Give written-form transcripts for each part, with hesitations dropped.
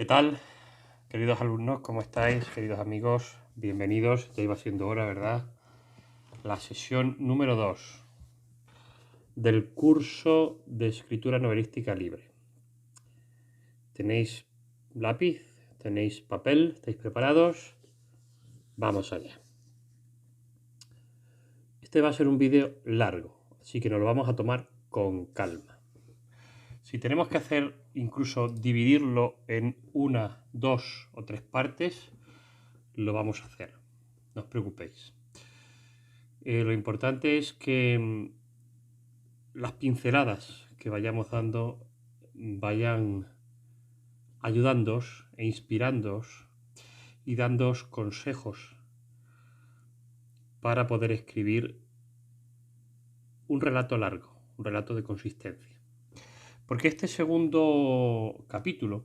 ¿Qué tal, queridos alumnos? ¿Cómo estáis, queridos amigos? Bienvenidos, ya iba siendo hora, ¿verdad? La sesión número 2 del curso de escritura novelística libre. ¿Tenéis lápiz? ¿Tenéis papel? ¿Estáis preparados? Vamos allá. Este va a ser un vídeo largo, así que nos lo vamos a tomar con calma. Si tenemos que hacer, incluso dividirlo en una, dos o tres partes, lo vamos a hacer. No os preocupéis. Lo importante es que las pinceladas que vayamos dando vayan ayudándoos e inspirándoos y dándoos consejos para poder escribir un relato largo, un relato de consistencia. Porque este segundo capítulo,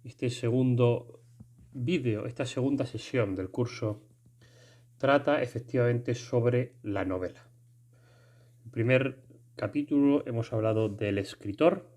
este segundo vídeo, esta segunda sesión del curso trata efectivamente sobre la novela. El primer capítulo hemos hablado del escritor,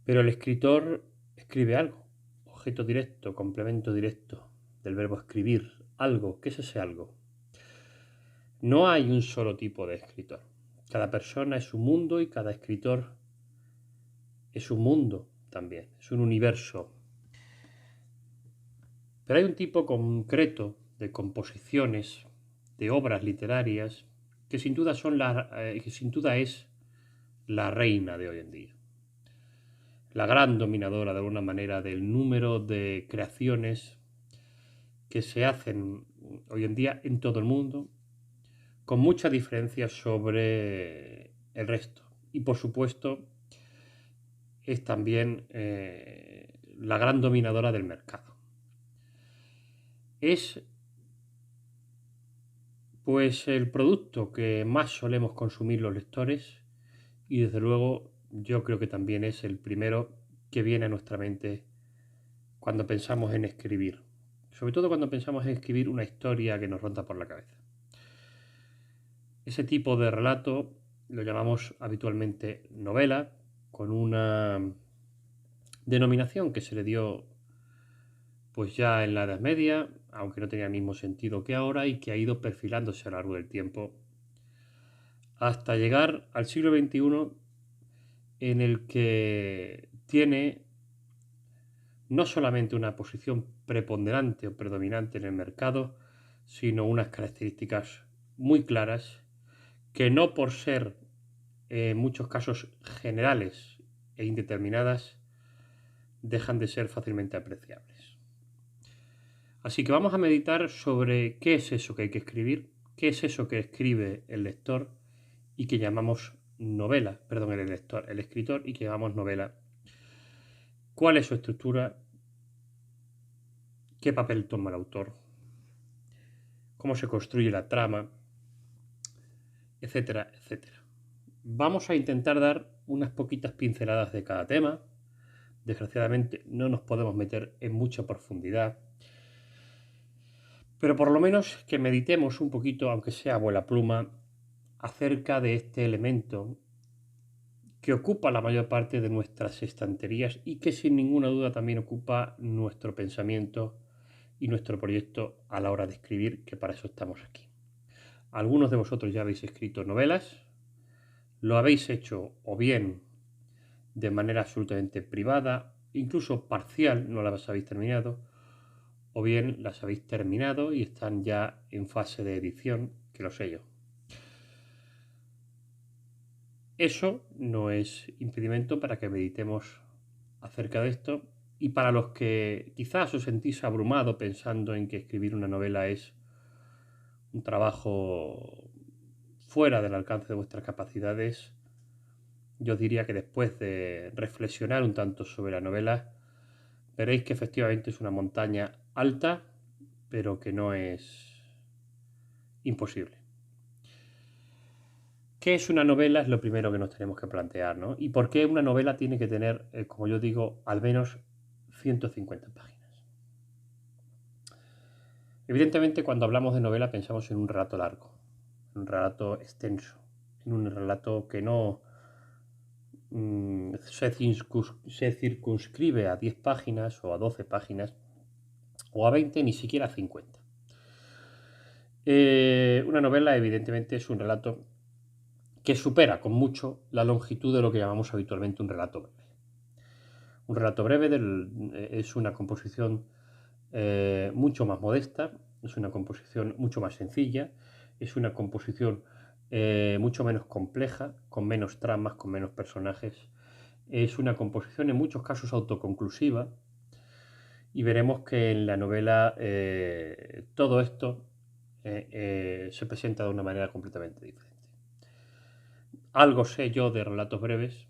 pero el escritor escribe algo, objeto directo, complemento directo del verbo escribir, algo. ¿Qué es ese algo? No hay un solo tipo de escritor. Cada persona es un mundo y cada escritor es un mundo también, es un universo. Pero hay un tipo concreto de composiciones, de obras literarias, que sin duda es la reina de hoy en día. La gran dominadora de alguna manera del número de creaciones que se hacen hoy en día en todo el mundo, con mucha diferencia sobre el resto. Y por supuesto es también la gran dominadora del mercado. Es pues el producto que más solemos consumir los lectores y desde luego yo creo que también es el primero que viene a nuestra mente cuando pensamos en escribir. Sobre todo cuando pensamos en escribir una historia que nos ronda por la cabeza. Ese tipo de relato lo llamamos habitualmente novela, con una denominación que se le dio pues ya en la Edad Media, aunque no tenía el mismo sentido que ahora, y que ha ido perfilándose a lo largo del tiempo hasta llegar al siglo XXI, en el que tiene no solamente una posición preponderante o predominante en el mercado, sino unas características muy claras que no por ser en muchos casos generales e indeterminadas dejan de ser fácilmente apreciables. Así que vamos a meditar sobre qué es eso que hay que escribir, qué es eso que escribe el lector y que llamamos novela, perdón, el escritor y que llamamos novela. ¿Cuál es su estructura? ¿Qué papel toma el autor? ¿Cómo se construye la trama? Etcétera, etcétera. Vamos a intentar dar unas poquitas pinceladas de cada tema. Desgraciadamente no nos podemos meter en mucha profundidad, pero por lo menos que meditemos un poquito, aunque sea a vuela pluma, acerca de este elemento que ocupa la mayor parte de nuestras estanterías y que sin ninguna duda también ocupa nuestro pensamiento y nuestro proyecto a la hora de escribir, que para eso estamos aquí. Algunos de vosotros ya habéis escrito novelas, lo habéis hecho o bien de manera absolutamente privada, incluso parcial, no las habéis terminado, o bien las habéis terminado y están ya en fase de edición, que lo sé yo. Eso no es impedimento para que meditemos acerca de esto, y para los que quizás os sentís abrumado pensando en que escribir una novela es un trabajo fuera del alcance de vuestras capacidades, yo diría que después de reflexionar un tanto sobre la novela, veréis que efectivamente es una montaña alta, pero que no es imposible. ¿Qué es una novela? Es lo primero que nos tenemos que plantear, ¿no? ¿Y por qué una novela tiene que tener, como yo digo, al menos 150 páginas? Evidentemente, cuando hablamos de novela pensamos en un relato largo, en un relato extenso, en un relato que no se circunscribe a 10 páginas o a 12 páginas o a 20, ni siquiera a 50. Una novela evidentemente es un relato que supera con mucho la longitud de lo que llamamos habitualmente un relato breve. Un relato breve es una composición mucho más modesta, es una composición mucho más sencilla, es una composición mucho menos compleja, con menos tramas, con menos personajes. Es una composición en muchos casos autoconclusiva, y veremos que en la novela todo esto se presenta de una manera completamente diferente. Algo sé yo de relatos breves,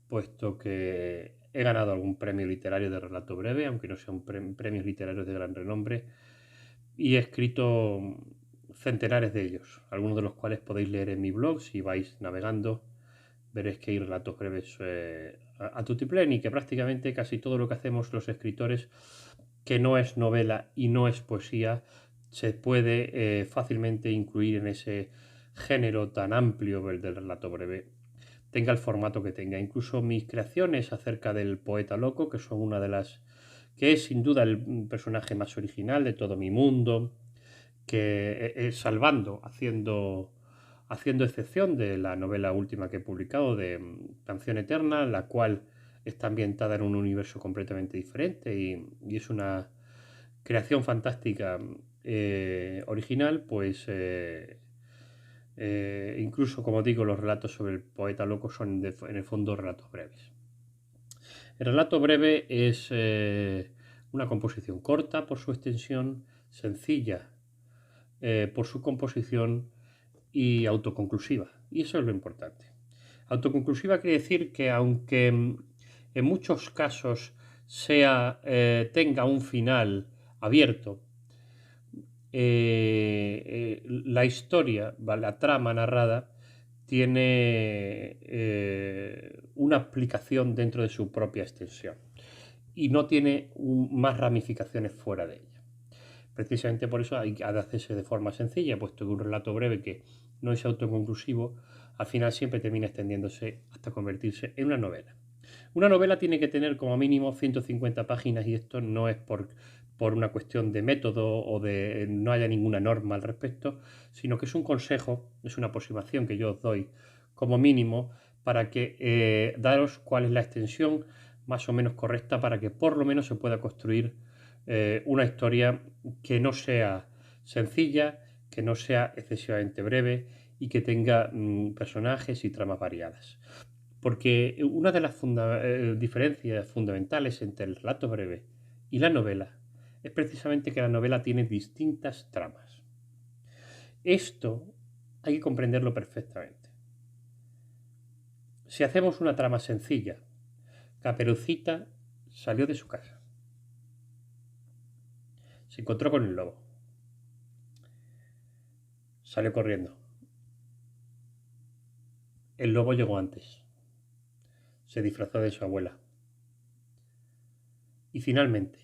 puesto que he ganado algún premio literario de relato breve, aunque no sean premios literarios de gran renombre, y he escrito centenares de ellos, algunos de los cuales podéis leer en mi blog. Si vais navegando, veréis que hay relatos breves a tutiplén, y que prácticamente casi todo lo que hacemos los escritores, que no es novela y no es poesía, se puede fácilmente incluir en ese género tan amplio del relato breve, tenga el formato que tenga. Incluso mis creaciones acerca del poeta loco, que son una de las que es sin duda el personaje más original de todo mi mundo, que es salvando, haciendo excepción de la novela última que he publicado, de Canción Eterna, la cual está ambientada en un universo completamente diferente y es una creación fantástica original, pues incluso, como digo, los relatos sobre el poeta loco son en el fondo relatos breves. El relato breve es una composición corta por su extensión, sencilla por su composición y autoconclusiva. Y eso es lo importante. Autoconclusiva quiere decir que aunque en muchos casos tenga un final abierto, la historia, la trama narrada, tiene una aplicación dentro de su propia extensión y no tiene más ramificaciones fuera de ella. Precisamente por eso hay que hacerse de forma sencilla, puesto que un relato breve que no es autoconclusivo, al final siempre termina extendiéndose hasta convertirse en una novela. Una novela tiene que tener como mínimo 150 páginas, y esto no es por una cuestión de método o de no haya ninguna norma al respecto, sino que es un consejo, es una aproximación que yo os doy como mínimo para que daros cuál es la extensión más o menos correcta para que por lo menos se pueda construir una historia que no sea sencilla, que no sea excesivamente breve y que tenga personajes y tramas variadas. Porque una de las diferencias fundamentales entre el relato breve y la novela es precisamente que la novela tiene distintas tramas. Esto hay que comprenderlo perfectamente. Si hacemos una trama sencilla, Caperucita salió de su casa. Se encontró con el lobo. Salió corriendo. El lobo llegó antes. Se disfrazó de su abuela. Y finalmente,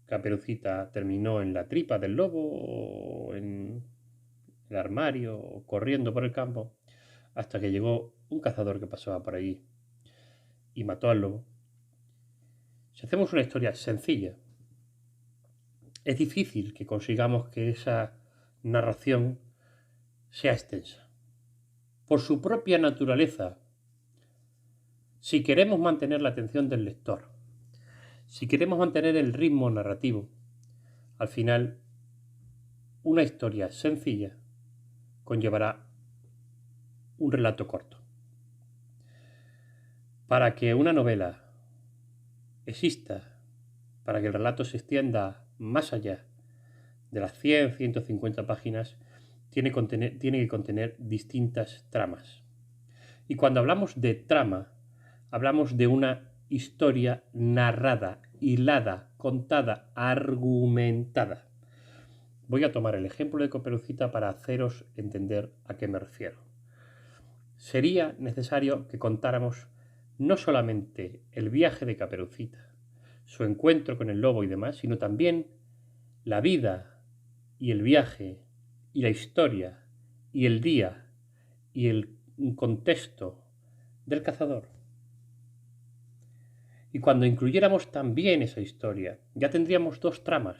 Caperucita terminó en la tripa del lobo, o en el armario, o corriendo por el campo, hasta que llegó un cazador que pasaba por allí y mató al lobo. Si hacemos una historia sencilla, es difícil que consigamos que esa narración sea extensa. Por su propia naturaleza, si queremos mantener la atención del lector, si queremos mantener el ritmo narrativo, al final, una historia sencilla conllevará un relato corto. Para que una novela exista, para que el relato se extienda más allá de las 100-150 páginas, tiene que contener distintas tramas. Y cuando hablamos de trama, hablamos de una historia narrada, hilada, contada, argumentada. Voy a tomar el ejemplo de Caperucita para haceros entender a qué me refiero. Sería necesario que contáramos no solamente el viaje de Caperucita, su encuentro con el lobo y demás, sino también la vida y el viaje y la historia y el día y el contexto del cazador. Y cuando incluyéramos también esa historia, ya tendríamos dos tramas.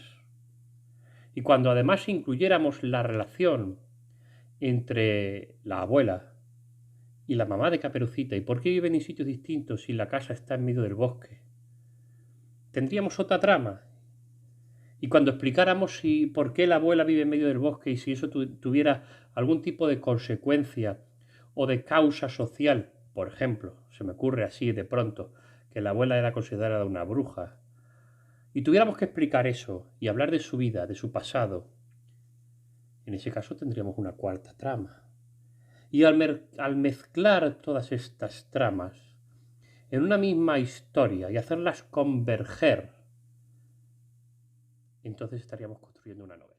Y cuando además incluyéramos la relación entre la abuela y la mamá de Caperucita y por qué viven en sitios distintos si la casa está en medio del bosque, tendríamos otra trama. Y cuando explicáramos por qué la abuela vive en medio del bosque y si eso tuviera algún tipo de consecuencia o de causa social, por ejemplo, se me ocurre así de pronto, que la abuela era considerada una bruja, y tuviéramos que explicar eso y hablar de su vida, de su pasado, en ese caso tendríamos una cuarta trama. Y al mezclar todas estas tramas en una misma historia y hacerlas converger, entonces estaríamos construyendo una novela.